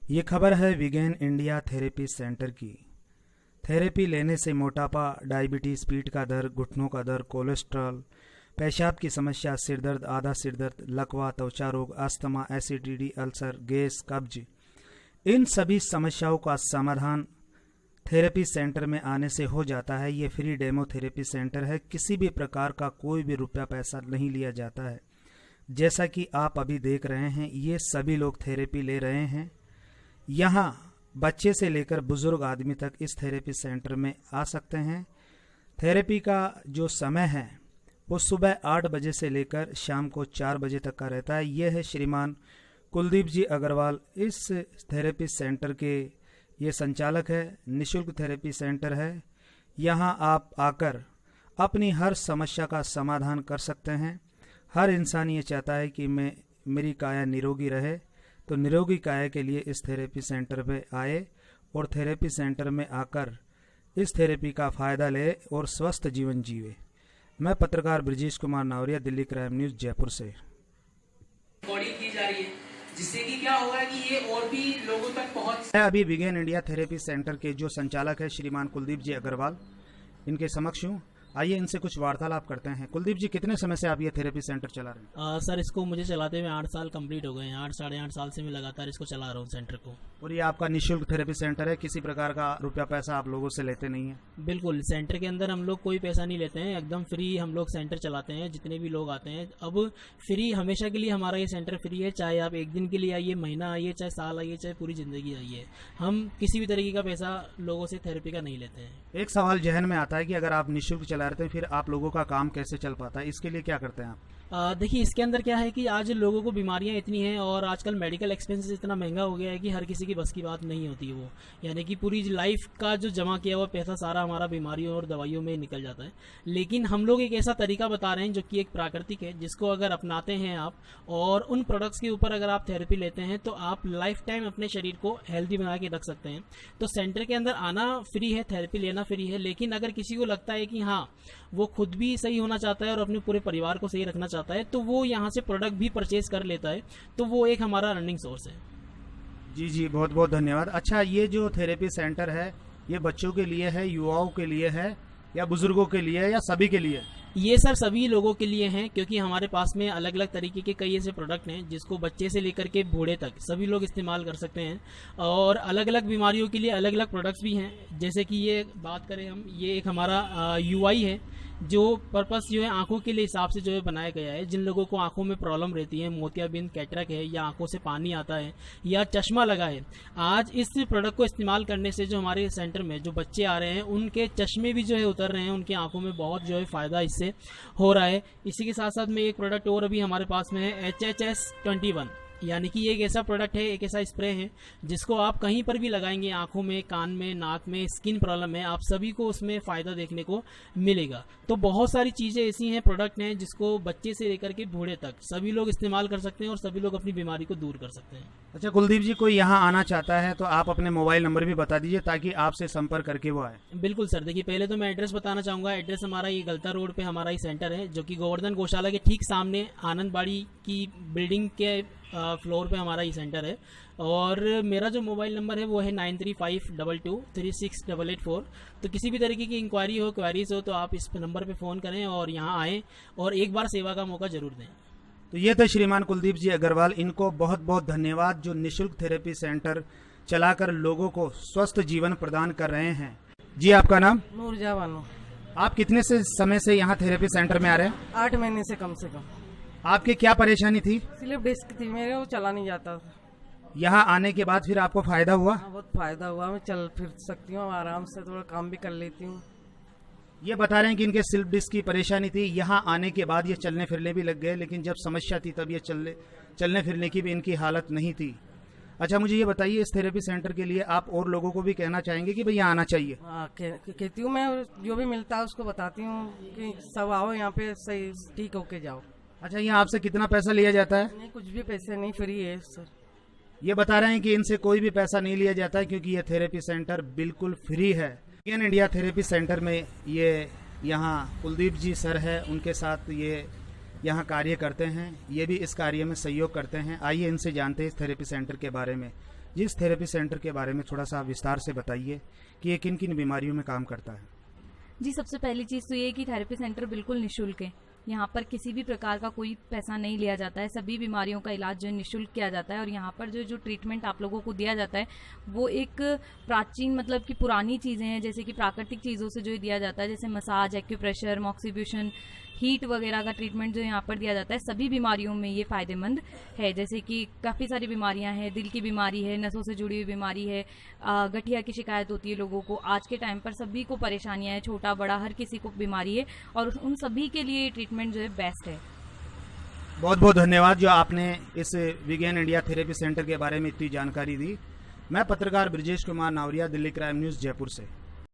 ये खबर है विगेन इंडिया थेरेपी सेंटर की। थेरेपी लेने से मोटापा, डायबिटीज, पीठ का दर्द, घुटनों का दर्द, कोलेस्ट्रॉल, पेशाब की समस्या, सिर दर्द, आधा सिर दर्द, लकवा, त्वचा रोग, अस्थमा, एसिडिटी, अल्सर, गैस, कब्ज, इन सभी समस्याओं का समाधान थेरेपी सेंटर में आने से हो जाता है। ये फ्री डेमो थेरेपी सेंटर है। किसी भी प्रकार का कोई भी रुपया पैसा नहीं लिया जाता है। जैसा कि आप अभी देख रहे हैं, ये सभी लोग थेरेपी ले रहे हैं। यहाँ बच्चे से लेकर बुजुर्ग आदमी तक इस थेरेपी सेंटर में आ सकते हैं। थेरेपी का जो समय है वो सुबह 8 बजे से लेकर शाम को 4 बजे तक का रहता है। यह है श्रीमान कुलदीप जी अग्रवाल, इस थेरेपी सेंटर के ये संचालक है। निशुल्क थेरेपी सेंटर है। यहाँ आप आकर अपनी हर समस्या का समाधान कर सकते हैं। हर इंसान ये चाहता है कि मेरी काया निरोगी रहे, तो निरोगी काया के लिए इस थेरेपी सेंटर पे आए और थेरेपी सेंटर में आकर इस थेरेपी का फ़ायदा ले और स्वस्थ जीवन जीवे। मैं पत्रकार ब्रजेश कुमार नावरिया, दिल्ली क्राइम न्यूज़, जयपुर से। बॉडी की जा रही है जिससे कि क्या होगा कि ये और भी लोगों तक पहुंच। मैं अभी विगेन इंडिया थेरेपी सेंटर के जो संचालक है श्रीमान कुलदीप जी अग्रवाल, इनके समक्ष हूँ। आइए इनसे कुछ वार्तालाप करते हैं। कुलदीप जी, कितने समय से आप ये थेरेपी सेंटर चला रहे हैं? सर, इसको मुझे चलाते हुए 8 साल कंप्लीट हो गए हैं। 8 साढ़े 8 साल से मैं लगातार इसको चला रहा हूँ सेंटर को। और ये आपका निःशुल्क थेरेपी सेंटर है? किसी प्रकार का रुपया पैसा आप लोगों से लेते नहीं है? बिल्कुल, सेंटर के अंदर हम लोग कोई पैसा नहीं लेते हैं। एकदम फ्री हम लोग सेंटर चलाते हैं। जितने भी लोग आते हैं, अब फ्री हमेशा के लिए हमारा ये सेंटर फ्री है। चाहे आप एक दिन के लिए आइए, महीना आइए, चाहे साल आइए, चाहे पूरी जिंदगी आइए, हम किसी भी तरीके का पैसा लोगों से थेरेपी का नहीं लेते हैं। एक सवाल जहन में आता है कि अगर आप निःशुल्क चला रहे हैं, फिर आप लोगों का काम कैसे चल पाता है? इसके लिए क्या करते हैं आप? देखिए, इसके अंदर क्या है कि आज लोगों को बीमारियां इतनी हैं और आजकल मेडिकल एक्सपेंसेस इतना महंगा हो गया है कि हर किसी की बस की बात नहीं होती है। वो यानी कि पूरी लाइफ का जो जमा किया हुआ पैसा सारा हमारा बीमारियों और दवाइयों में निकल जाता है। लेकिन हम लोग एक ऐसा तरीका बता रहे हैं जो कि एक प्राकृतिक है, जिसको अगर अपनाते हैं आप और उन प्रोडक्ट्स के ऊपर अगर आप थेरेपी लेते हैं तो आप लाइफ टाइम अपने शरीर को हेल्दी बना के रख सकते हैं। तो सेंटर के अंदर आना फ्री है, थेरेपी लेना फ्री है। लेकिन अगर किसी को लगता है कि हाँ, वो खुद भी सही होना चाहता है और अपने पूरे परिवार को सही रखना चाहता है, तो वो यहाँ से प्रोडक्ट भी परचेज कर लेता है। तो वो एक हमारा रनिंग सोर्स है। जी जी, बहुत बहुत धन्यवाद। अच्छा, ये जो थेरेपी सेंटर है, ये बच्चों के लिए है, युवाओं के लिए है, या बुजुर्गों के लिए है, या सभी के लिए? ये सर सभी लोगों के लिए हैं, क्योंकि हमारे पास में अलग अलग तरीके के कई ऐसे प्रोडक्ट हैं जिसको बच्चे से लेकर के बूढ़े तक सभी लोग इस्तेमाल कर सकते हैं। और अलग अलग बीमारियों के लिए अलग अलग प्रोडक्ट्स भी हैं। जैसे कि ये बात करें हम, ये एक हमारा यूआई है जो पर्पस जो है आंखों के लिए हिसाब से जो है बनाया गया है। जिन लोगों को आंखों में प्रॉब्लम रहती है, मोतियाबिंद, कैटरैक्ट है, या आंखों से पानी आता है, या चश्मा लगा है, आज इस प्रोडक्ट को इस्तेमाल करने से जो हमारे सेंटर में जो बच्चे आ रहे हैं उनके चश्मे भी जो है उतर रहे हैं। उनकी आंखों में बहुत जो है फ़ायदा इससे हो रहा है। इसी के साथ साथ में एक प्रोडक्ट और अभी हमारे पास में है, HHS21, यानी कि एक ऐसा प्रोडक्ट है, एक ऐसा स्प्रे है जिसको आप कहीं पर भी लगाएंगे, आंखों में, कान में, नाक में, स्किन प्रॉब्लम है, आप सभी को उसमें फ़ायदा देखने को मिलेगा। तो बहुत सारी चीज़ें ऐसी हैं, प्रोडक्ट हैं, जिसको बच्चे से लेकर के बूढ़े तक सभी लोग इस्तेमाल कर सकते हैं और सभी लोग अपनी बीमारी को दूर कर सकते हैं। अच्छा कुलदीप जी, कोई यहाँ आना चाहता है तो आप अपने मोबाइल नंबर भी बता दीजिए ताकि आपसे संपर्क करके वो आए। बिल्कुल सर, देखिए पहले तो मैं एड्रेस बताना चाहूँगा। एड्रेस हमारा ये गलता रोड पे हमारा ये सेंटर है, जो कि गोवर्धन गौशाला के ठीक सामने आनंदबाड़ी की बिल्डिंग के फ्लोर पे हमारा ये सेंटर है। और मेरा जो मोबाइल नंबर है वो है 9352236884। तो किसी भी तरीके की इंक्वायरी हो, क्वेरीज हो, तो आप इस नंबर पे फ़ोन करें और यहाँ आएँ और एक बार सेवा का मौका ज़रूर दें। तो ये थे श्रीमान कुलदीप जी अग्रवाल। इनको बहुत बहुत धन्यवाद जो निःशुल्क थेरेपी सेंटर चलाकर लोगों को स्वस्थ जीवन प्रदान कर रहे हैं। जी, आपका नाम? नूरजहां बानो। आप कितने से समय से यहाँ थेरेपी सेंटर में आ रहे हैं? 8 महीने से कम से कम। आपकी क्या परेशानी थी? स्लिप डिस्क थी मेरे, वो चला नहीं जाता था। यहाँ आने के बाद फिर आपको फायदा हुआ? हाँ, बहुत फायदा हुआ। मैं चल फिर सकती हूँ आराम से, थोड़ा काम भी कर लेती हूँ। ये बता रहे हैं कि इनके स्लिप डिस्क की परेशानी थी, यहाँ आने के बाद ये चलने फिरने भी लग गए, लेकिन जब समस्या थी तब ये चलने फिरने की भी इनकी हालत नहीं थी। अच्छा, मुझे ये बताइए, इस थेरेपी सेंटर के लिए आप और लोगों को भी कहना चाहेंगे कि भैया आना चाहिए? हाँ, कहती हूँ मैं, जो भी मिलता है उसको बताती हूँ कि सब आओ यहाँ पे, सही ठीक होके जाओ। अच्छा, यहाँ आपसे कितना पैसा लिया जाता है? नहीं, कुछ भी पैसे नहीं, फ्री है सर। ये बता रहे हैं कि इनसे कोई भी पैसा नहीं लिया जाता है क्योंकि ये थेरेपी सेंटर बिल्कुल फ्री है। विगेन इंडिया थेरेपी सेंटर में ये यहाँ कुलदीप जी सर है, उनके साथ ये यहाँ कार्य करते हैं। ये भी इस कार्य में सहयोग करते हैं। आइए इनसे जानते हैं इस थेरेपी सेंटर के बारे में। जिस थेरेपी सेंटर के बारे में थोड़ा सा विस्तार से बताइए कि ये किन किन बीमारियों में काम करता है। जी, सबसे पहली चीज़ तो ये है कि थेरेपी सेंटर बिल्कुल निःशुल्क है। यहाँ पर किसी भी प्रकार का कोई पैसा नहीं लिया जाता है। सभी बीमारियों का इलाज जो है निःशुल्क किया जाता है। और यहाँ पर जो ट्रीटमेंट आप लोगों को दिया जाता है वो एक प्राचीन मतलब कि पुरानी चीज़ें हैं, जैसे कि प्राकृतिक चीज़ों से जो दिया जाता है, जैसे मसाज, एक्यूप्रेशर, मॉक्सीब्यूशन, हीट वगैरह का ट्रीटमेंट जो यहाँ पर दिया जाता है, सभी बीमारियों में ये फ़ायदेमंद है। जैसे कि काफ़ी सारी बीमारियाँ हैं, दिल की बीमारी है, नसों से जुड़ी हुई बीमारी है, गठिया की शिकायत होती है लोगों को। आज के टाइम पर सभी को परेशानियाँ हैं, छोटा बड़ा हर किसी को बीमारी है, और उन सभी के लिए ट्रीटमेंट जो है बेस्ट है। बहुत बहुत धन्यवाद जो आपने इस विगेन इंडिया थेरेपी सेंटर के बारे में इतनी जानकारी दी। मैं पत्रकार ब्रजेश कुमार नावरिया, दिल्ली क्राइम न्यूज़, जयपुर से।